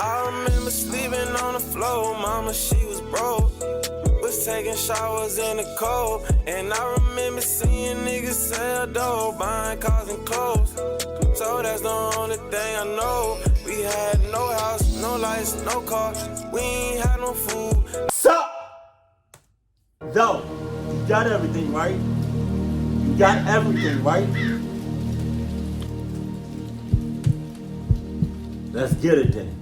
I remember sleeping on the floor, mama, she was broke. Was taking showers in the cold. And I remember seeing niggas sell dope, buying cars and clothes. So that's the only thing I know. We had no house, no lights, no car. We ain't had no food. So, you got everything, right? You got everything, right? Let's get it then.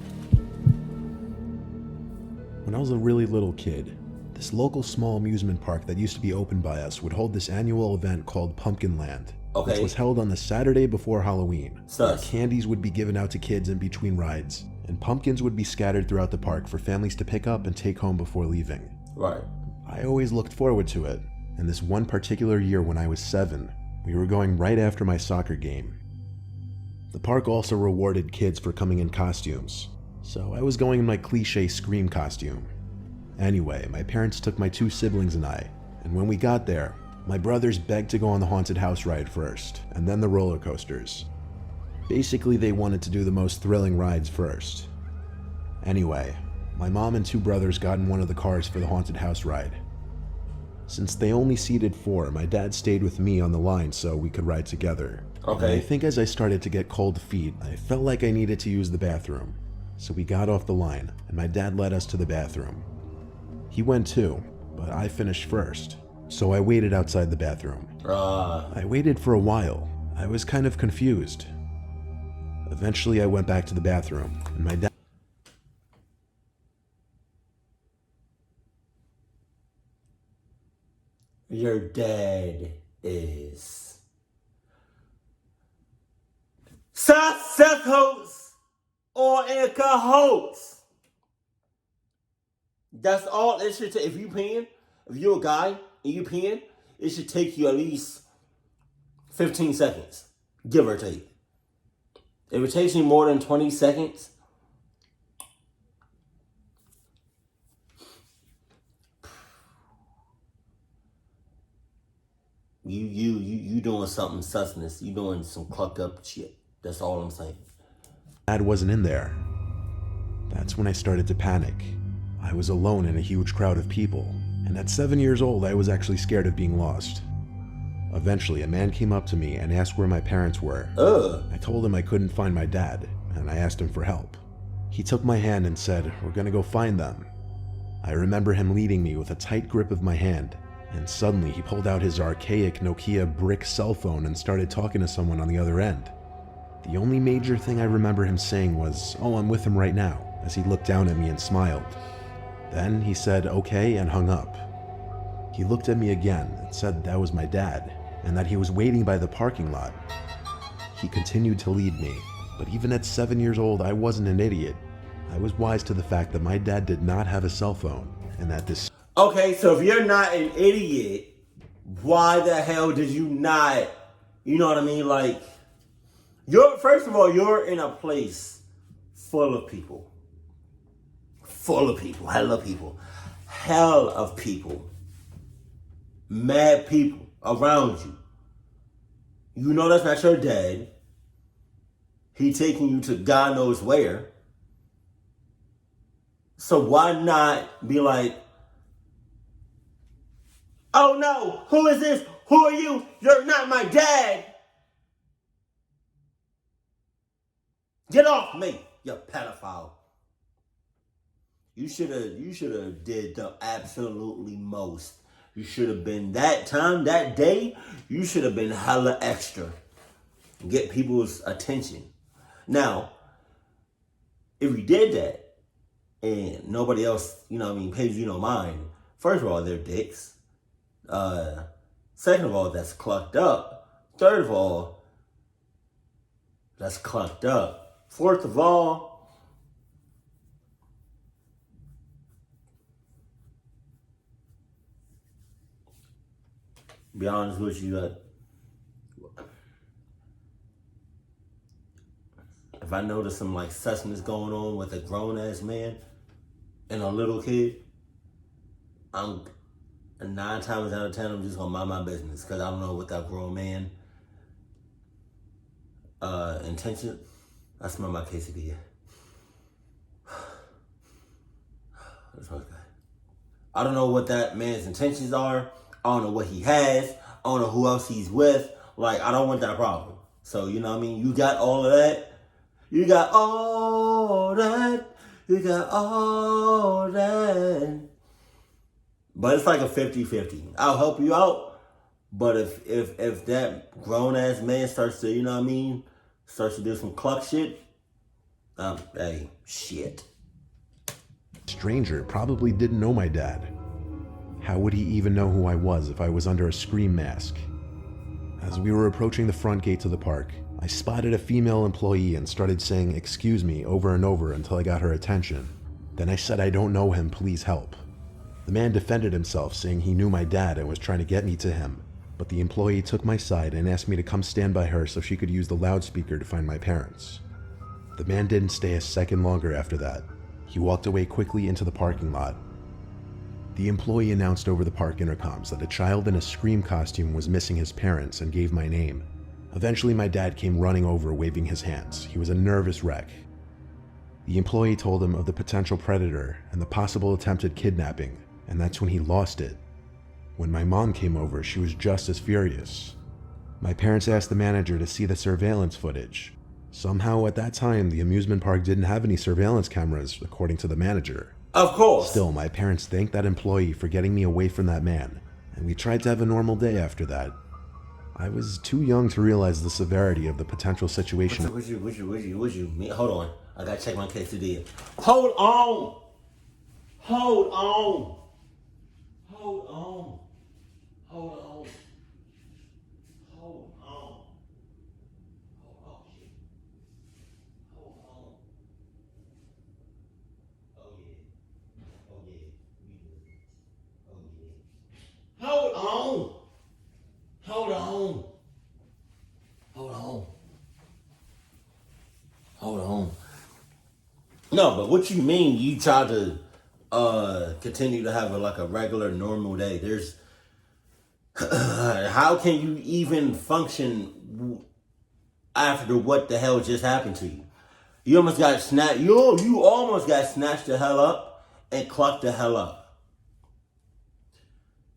When I was a really little kid, this local small amusement park that used to be open by us would hold this annual event called Pumpkin Land, which was held on the Saturday before Halloween. Where candies would be given out to kids in between rides, and pumpkins would be scattered throughout the park for families to pick up and take home before leaving. Right. I always looked forward to it, and this one particular year when I was 7, we were going right after my soccer game. The park also rewarded kids for coming in costumes, so I was going in my cliche Scream costume. Anyway, my parents took my 2 siblings and I, and when we got there, my brothers begged to go on the haunted house ride first, and then the roller coasters. Basically, they wanted to do the most thrilling rides first. Anyway, my mom and 2 brothers got in one of the cars for the haunted house ride. Since they only seated 4, my dad stayed with me on the line so we could ride together. And I think as I started to get cold feet, I felt like I needed to use the bathroom. So we got off the line, and my dad led us to the bathroom. He went too, but I finished first, so I waited outside the bathroom. I waited for a while. I was kind of confused. Eventually I went back to the bathroom, and my dad... Your dad is... Seth Holtz or in cahoots. That's all it should take. If you're a guy and you peeing, it should take you at least 15 seconds, give or take. If it takes you more than 20 seconds, you doing something suspicious. You doing some clucked up shit. That's all I'm saying. Dad wasn't in there. That's when I started to panic. I was alone in a huge crowd of people, and at 7 years old, I was actually scared of being lost. Eventually, a man came up to me and asked where my parents were. I told him I couldn't find my dad, and I asked him for help. He took my hand and said, "We're gonna go find them." I remember him leading me with a tight grip of my hand, and suddenly he pulled out his archaic Nokia brick cell phone and started talking to someone on the other end. The only major thing I remember him saying was, "Oh, I'm with him right now," as he looked down at me and smiled. Then he said, "Okay," and hung up. He looked at me again and said that was my dad, and that he was waiting by the parking lot. He continued to lead me, but even at 7 years old, I wasn't an idiot. I was wise to the fact that my dad did not have a cell phone, and that this... Okay, so if you're not an idiot, why the hell did you not, you know what I mean? Like, first of all, you're in a place full of people. Full of people, hell of people. Hell of people. Mad people around you. You know that's not your dad. He taking you to God knows where. So why not be like, "Oh no, who is this? Who are you? You're not my dad. Get off me, you pedophile." You should have did the absolutely most. You should have been that time, that day, you should have been hella extra. Get people's attention. Now, if you did that and nobody else, you know what I mean, pays you no mind, first of all, they're dicks. Second of all, that's clucked up. Third of all, that's clucked up. Fourth of all, be honest with you, if I notice some like suspicious going on with a grown ass man and a little kid, I'm 9 times out of 10 I'm just gonna mind my business, because I don't know what that grown man intention. I smell my quesadilla. I don't know what that man's intentions are. I don't know what he has. I don't know who else he's with. Like, I don't want that problem. So, you know what I mean? You got all of that. You got all that. You got all that. But it's like a 50-50. I'll help you out. But if that grown-ass man starts to, you know what I mean, starts to do some cluck shit, hey, shit. Stranger probably didn't know my dad. How would he even know who I was if I was under a scream mask? As we were approaching the front gates of the park, I spotted a female employee and started saying "excuse me" over and over until I got her attention. Then I said, "I don't know him, please help." The man defended himself, saying he knew my dad and was trying to get me to him, but the employee took my side and asked me to come stand by her so she could use the loudspeaker to find my parents. The man didn't stay a second longer after that. He walked away quickly into the parking lot. The employee announced over the park intercoms that a child in a Scream costume was missing his parents and gave my name. Eventually, my dad came running over, waving his hands. He was a nervous wreck. The employee told him of the potential predator and the possible attempted kidnapping, and that's when he lost it. When my mom came over, she was just as furious. My parents asked the manager to see the surveillance footage. Somehow, at that time, the amusement park didn't have any surveillance cameras, according to the manager. Of course. Still, my parents thanked that employee for getting me away from that man, and we tried to have a normal day after that. I was too young to realize the severity of the potential situation. What you? Hold on. I gotta check my quesadilla. Hold on. Hold on. Hold on. Hold on. Hold on. Hold on. Shit. Hold on. Oh yeah. Oh yeah. Oh yeah. Hold on. Hold on. Hold on. Hold on. No, but what you mean you try to continue to have a regular normal day? There's how can you even function after what the hell just happened to you? You almost got snatched. You almost got snatched the hell up and clucked the hell up.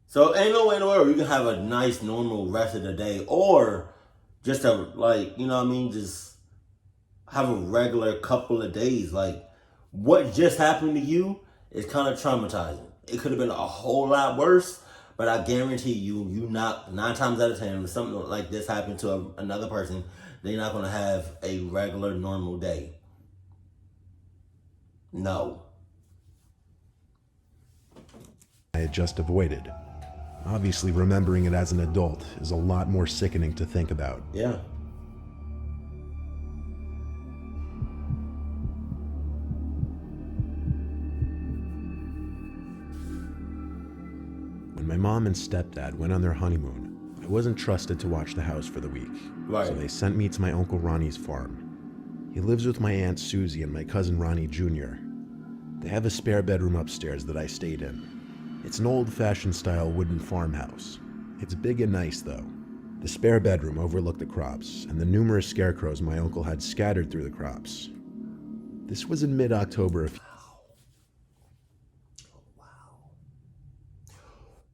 So ain't no way in the world you can have a nice normal rest of the day, or just you know what I mean, just have a regular couple of days. Like, what just happened to you is kind of traumatizing. It could have been a whole lot worse, but I guarantee you not 9 times out of 10, if something like this happened to another person, they're not going to have a regular normal day. No. I had just avoided. Obviously, remembering it as an adult is a lot more sickening to think about. Yeah. When my mom and stepdad went on their honeymoon, I wasn't trusted to watch the house for the week. Right. So they sent me to my Uncle Ronnie's farm. He lives with my Aunt Susie and my cousin Ronnie Jr. They have a spare bedroom upstairs that I stayed in. It's an old-fashioned style wooden farmhouse. It's big and nice, though. The spare bedroom overlooked the crops and the numerous scarecrows my uncle had scattered through the crops. This was in mid-October.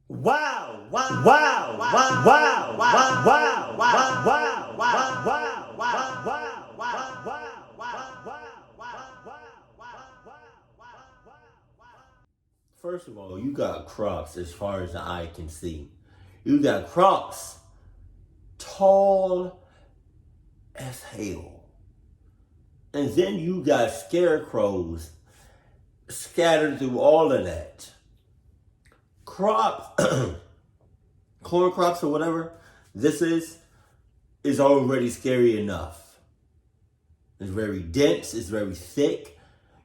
Wow. Wow. Wow. Wow. Wow. Wow. Wow. Wow. Wow. Wow. First of all, you got crops as far as the eye can see. You got crops tall as hell. And then you got scarecrows scattered through all of that. Crops, corn crops or whatever this is already scary enough. It's very dense, it's very thick.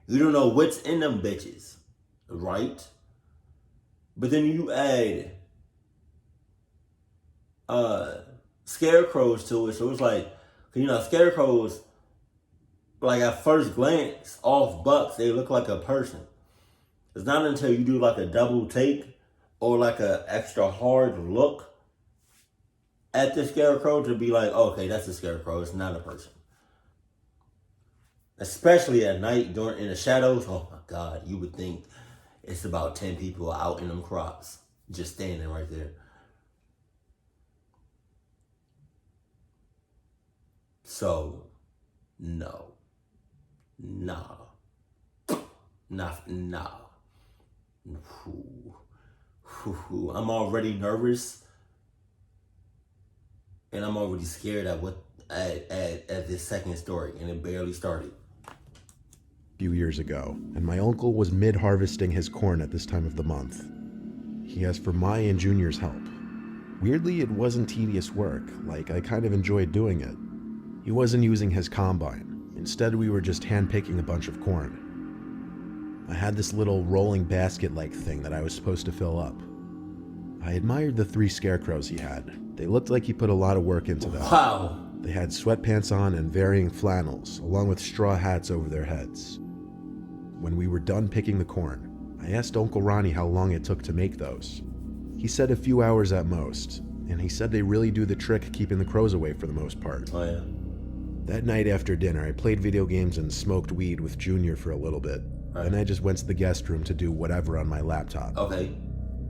You don't know what's in them bitches, right? But then you add scarecrows to it, so it's like, scarecrows, like at first glance, off bucks, they look like a person. It's not until you do like a double take or like a extra hard look at the scarecrow to be like, okay, that's a scarecrow, it's not a person. Especially at night, in the shadows, oh my God, you would think it's about 10 people out in them crops, just standing right there. So, no. Nah. I'm already nervous, and I'm already scared at this second story, and it barely started. Few years ago, and my uncle was mid-harvesting his corn at this time of the month. He asked for my and Junior's help. Weirdly, it wasn't tedious work, like I kind of enjoyed doing it. He wasn't using his combine. Instead, we were just hand-picking a bunch of corn. I had this little rolling basket-like thing that I was supposed to fill up. I admired the 3 scarecrows he had. They looked like he put a lot of work into them. Wow. They had sweatpants on and varying flannels, along with straw hats over their heads. When we were done picking the corn, I asked Uncle Ronnie how long it took to make those. He said a few hours at most, and he said they really do the trick keeping the crows away for the most part. Oh, yeah. That night after dinner, I played video games and smoked weed with Junior for a little bit. Right. Then I just went to the guest room to do whatever on my laptop. Okay.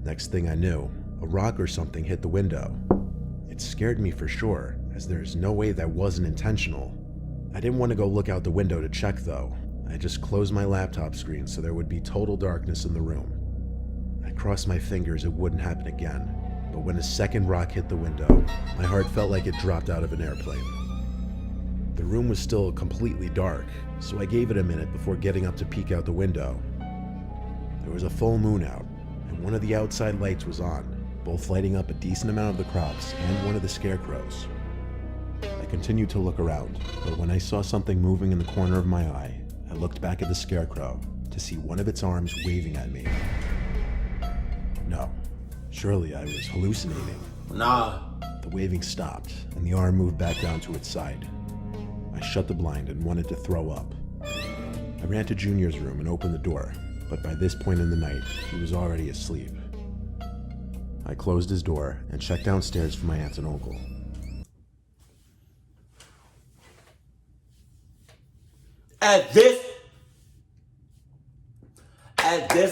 Next thing I knew, a rock or something hit the window. It scared me for sure, as there's no way that wasn't intentional. I didn't want to go look out the window to check though. I just closed my laptop screen so there would be total darkness in the room. I crossed my fingers it wouldn't happen again, but when a second rock hit the window, my heart felt like it dropped out of an airplane. The room was still completely dark, so I gave it a minute before getting up to peek out the window. There was a full moon out, and one of the outside lights was on, both lighting up a decent amount of the crops and one of the scarecrows. I continued to look around, but when I saw something moving in the corner of my eye, I looked back at the scarecrow to see one of its arms waving at me. No, surely I was hallucinating. Nah. The waving stopped, and the arm moved back down to its side. I shut the blind and wanted to throw up. I ran to Junior's room and opened the door, but by this point in the night, he was already asleep. I closed his door and checked downstairs for my aunt and uncle. At this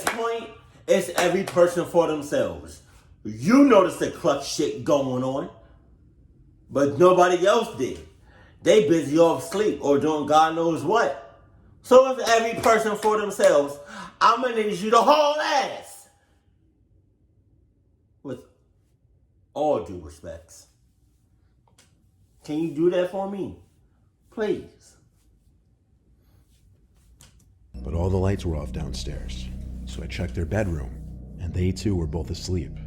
point, it's every person for themselves. You noticed the clutch shit going on, but nobody else did. They busy off sleep or doing God knows what. So it's every person for themselves. I'm gonna need you to haul ass. With all due respects. Can you do that for me? Please. But all the lights were off downstairs, so I checked their bedroom, and they too were both asleep.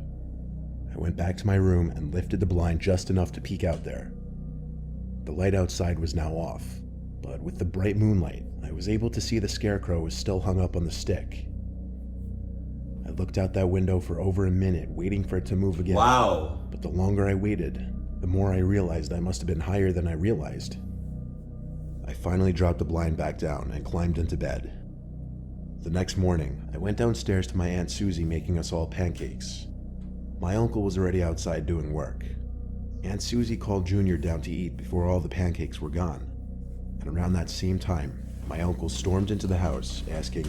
I went back to my room and lifted the blind just enough to peek out there. The light outside was now off, but with the bright moonlight, I was able to see the scarecrow was still hung up on the stick. I looked out that window for over a minute, waiting for it to move again. Wow. But the longer I waited, the more I realized I must have been higher than I realized. I finally dropped the blind back down and climbed into bed. The next morning, I went downstairs to my Aunt Susie making us all pancakes. My uncle was already outside doing work. Aunt Susie called Junior down to eat before all the pancakes were gone. And around that same time, my uncle stormed into the house asking,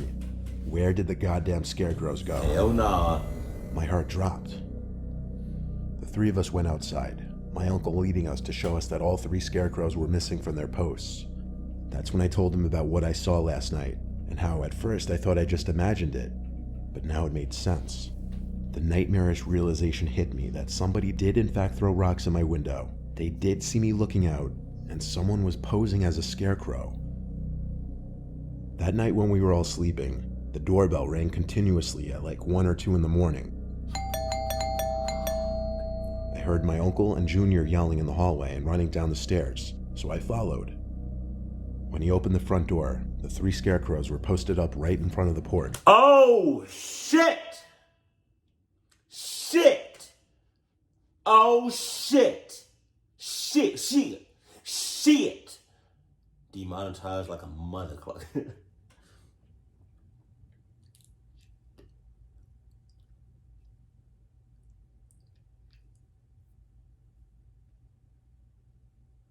"Where did the goddamn scarecrows go?" Hell nah. My heart dropped. The 3 of us went outside, my uncle leading us to show us that all 3 scarecrows were missing from their posts. That's when I told him about what I saw last night, and how at first I thought I just imagined it, but now it made sense. The nightmarish realization hit me that somebody did in fact throw rocks at my window. They did see me looking out, and someone was posing as a scarecrow. That night when we were all sleeping, the doorbell rang continuously at like 1 or 2 in the morning. I heard my uncle and Junior yelling in the hallway and running down the stairs, so I followed. When he opened the front door, the 3 scarecrows were posted up right in front of the porch. Oh, shit! Shit! Oh, shit! Shit! Demonetized like a motherfucker.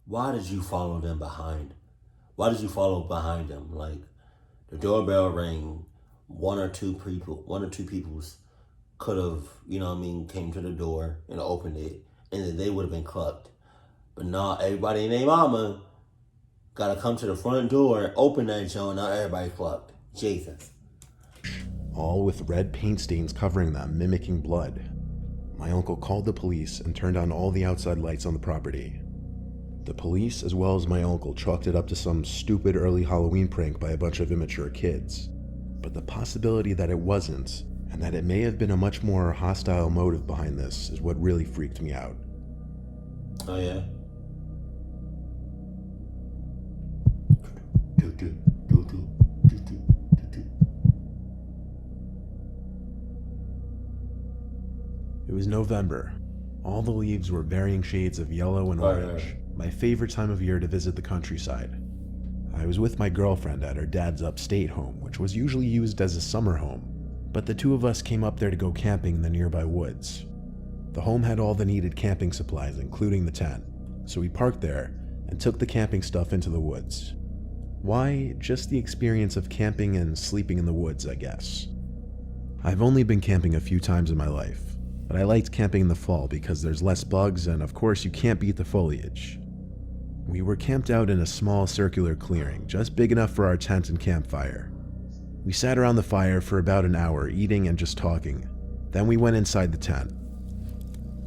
Why did you follow them behind? Why did you follow behind them? Like, the doorbell rang. one or two peoples could have, came to the door and opened it, and then they would have been clucked. But now everybody and their mama gotta come to the front door and open that joint. Now everybody clucked. Jesus. All with red paint stains covering them, mimicking blood. My uncle called the police and turned on all the outside lights on the property. The police, as well as my uncle, chalked it up to some stupid early Halloween prank by a bunch of immature kids. But the possibility that it wasn't, and that it may have been a much more hostile motive behind this, is what really freaked me out. Oh, yeah? It was November. All the leaves were varying shades of yellow and orange. My favorite time of year to visit the countryside. I was with my girlfriend at her dad's upstate home, which was usually used as a summer home, but the two of us came up there to go camping in the nearby woods. The home had all the needed camping supplies, including the tent, so we parked there and took the camping stuff into the woods. Why? Just the experience of camping and sleeping in the woods, I guess. I've only been camping a few times in my life, but I liked camping in the fall because there's less bugs and of course you can't beat the foliage. We were camped out in a small circular clearing, just big enough for our tent and campfire. We sat around the fire for about an hour, eating and just talking. Then we went inside the tent.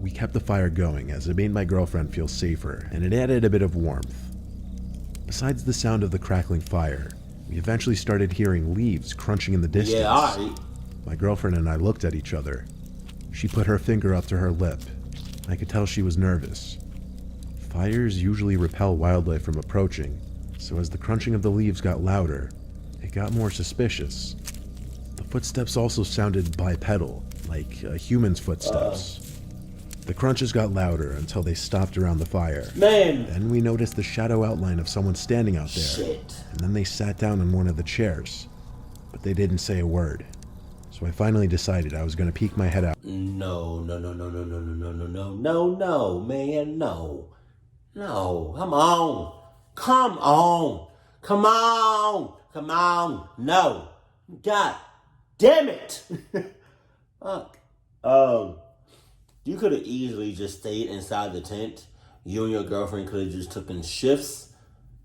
We kept the fire going as it made my girlfriend feel safer, and it added a bit of warmth. Besides the sound of the crackling fire, we eventually started hearing leaves crunching in the distance. Yeah, alright. My girlfriend and I looked at each other. She put her finger up to her lip. I could tell she was nervous. Fires usually repel wildlife from approaching, so as the crunching of the leaves got louder, it got more suspicious. The footsteps also sounded bipedal, like a human's footsteps. The crunches got louder until they stopped around the fire. Man! Then we noticed the shadow outline of someone standing out there. Shit. And then they sat down on one of the chairs, but they didn't say a word. So I finally decided I was going to peek my head out. No, man, no. No, come on, no. God damn it. Fuck. You could have easily just stayed inside the tent. You and your girlfriend could have just taken shifts,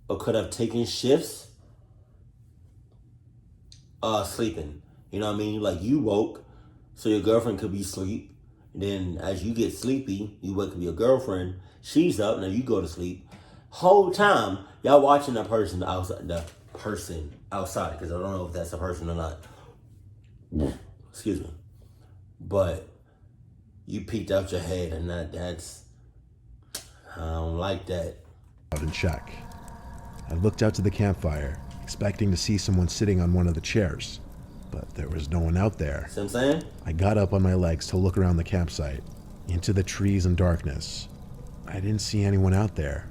or could have taken shifts, sleeping. You know what I mean? Like, you woke, so your girlfriend could be asleep. Then as you get sleepy, you wake up your girlfriend. She's up, now you go to sleep. Whole time, y'all watching the person outside, because I don't know if that's a person or not. Excuse me. But you peeked out your head, and that's, I don't like that. Out and check. I looked out to the campfire, expecting to see someone sitting on one of the chairs, but there was no one out there. See what I'm saying? I got up on my legs to look around the campsite, into the trees and darkness. I didn't see anyone out there.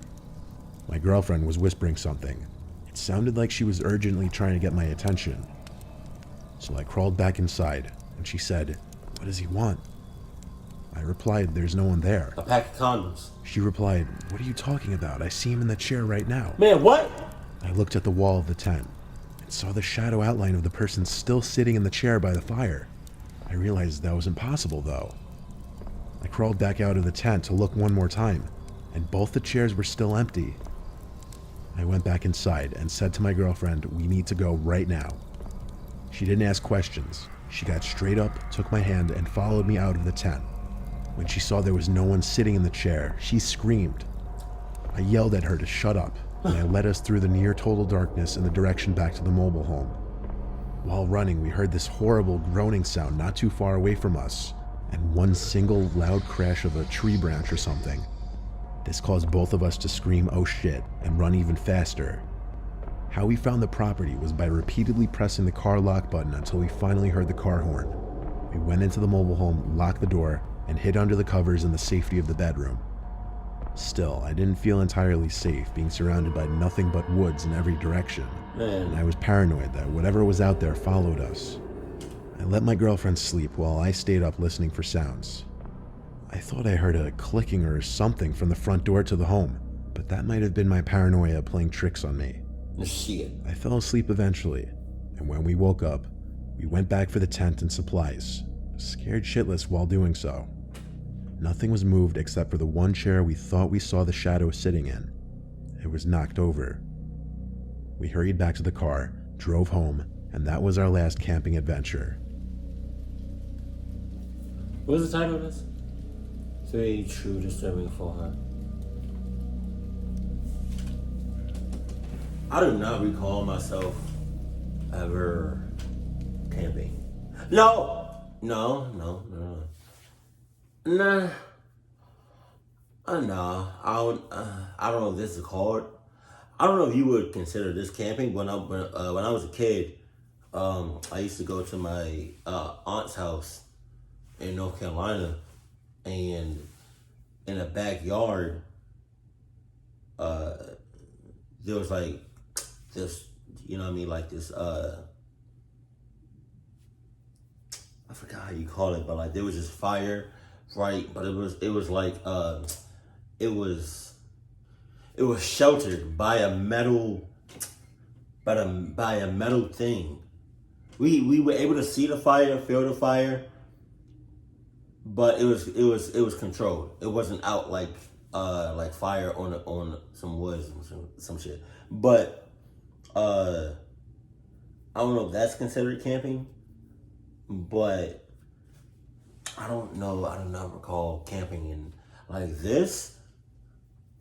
My girlfriend was whispering something. It sounded like she was urgently trying to get my attention. So I crawled back inside, and she said, "What does he want?" I replied, "There's no one there." A pack of condoms. She replied, "What are you talking about? I see him in the chair right now." Man, what? I looked at the wall of the tent and saw the shadow outline of the person still sitting in the chair by the fire. I realized that was impossible, though. I crawled back out of the tent to look one more time, and both the chairs were still empty. I went back inside and said to my girlfriend, "We need to go right now." She didn't ask questions. She got straight up, took my hand, and followed me out of the tent. When she saw there was no one sitting in the chair, she screamed. I yelled at her to shut up, and I led us through the near total darkness in the direction back to the mobile home. While running, we heard this horrible groaning sound not too far away from us, and one single loud crash of a tree branch or something. This caused both of us to scream, "Oh shit," and run even faster. How we found the property was by repeatedly pressing the car lock button until we finally heard the car horn. We went into the mobile home, locked the door, and hid under the covers in the safety of the bedroom. Still, I didn't feel entirely safe being surrounded by nothing but woods in every direction. And I was paranoid that whatever was out there followed us. I let my girlfriend sleep while I stayed up listening for sounds. I thought I heard a clicking or something from the front door to the home, but that might have been my paranoia playing tricks on me. Shit. I fell asleep eventually, and when we woke up, We went back for the tent and supplies, scared shitless while doing so. Nothing was moved except for the one chair we thought we saw the shadow sitting in. It was knocked over. We hurried back to the car, drove home, and that was our last camping adventure. What was the title of this? 3 True Disturbing for Her. I do not recall myself ever camping. No. Nah. No. I don't know if this is called. I don't know if you would consider this camping. When I was a kid, I used to go to my aunt's house in North Carolina, and in a backyard, there was like this, you know what I mean, like this, I forgot how you call it, but like there was this fire, right? But it was like, it was sheltered by a metal, by a metal thing. We were able to see the fire, feel the fire, but it was controlled. It wasn't out like fire on some woods and some shit. But I don't know if that's considered camping, but I don't know. I do not recall camping in like this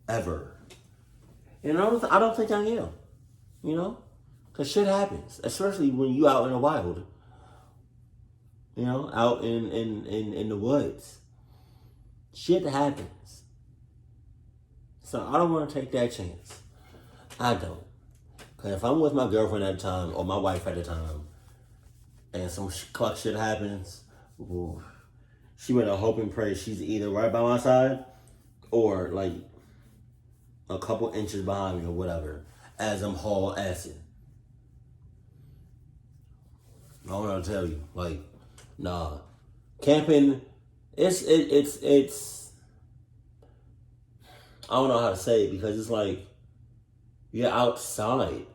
ever. You know, I don't think I am. You know, because shit happens, especially when you out in the wild. You know, out in the woods. Shit happens. So I don't want to take that chance. I don't. Because if I'm with my girlfriend at the time, or my wife at the time, and some cluck shit happens, ooh, she better hope and pray she's either right by my side, or like a couple inches behind me or whatever, as I'm haul assing. I don't know what to tell you. Like, nah. Camping, it's I don't know how to say it, because it's like you're outside.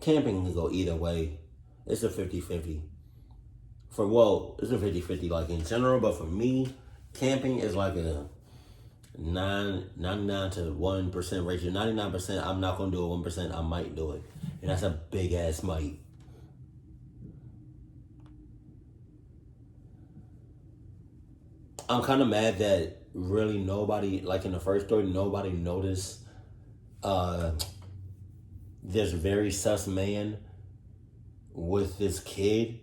Camping can go either way. It's a 50-50. It's a 50-50 like in general, but for me, camping is like a 99 to 1% ratio. 99% I'm not gonna do it, 1% I might do it. And that's a big ass might. I'm kind of mad that really nobody, like in the first story, nobody noticed this very sus man with this kid.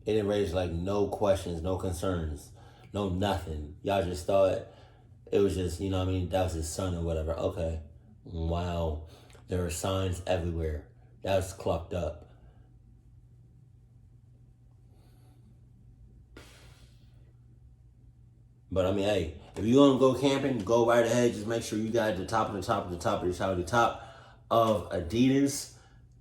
It didn't raise like no questions, no concerns, no nothing. Y'all just thought it was just, you know what I mean, that was his son or whatever. Okay. Wow. There are signs everywhere. That's clucked up. But I mean, hey, if you're gonna go camping, go right ahead. Just make sure you got the top of Adidas,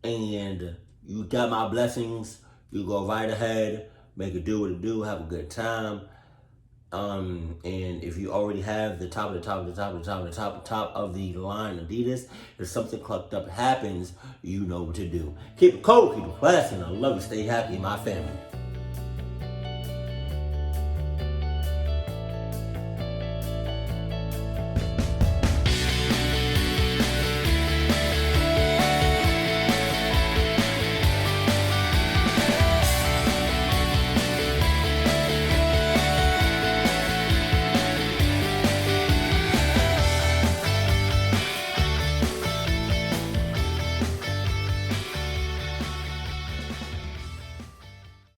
and you got my blessings. You go right ahead, make it do what it do, have a good time. And if you already have the top of the line Adidas, if something clucked up happens, you know what to do. Keep it cold, keep it classy, and I love you. Stay happy, my family.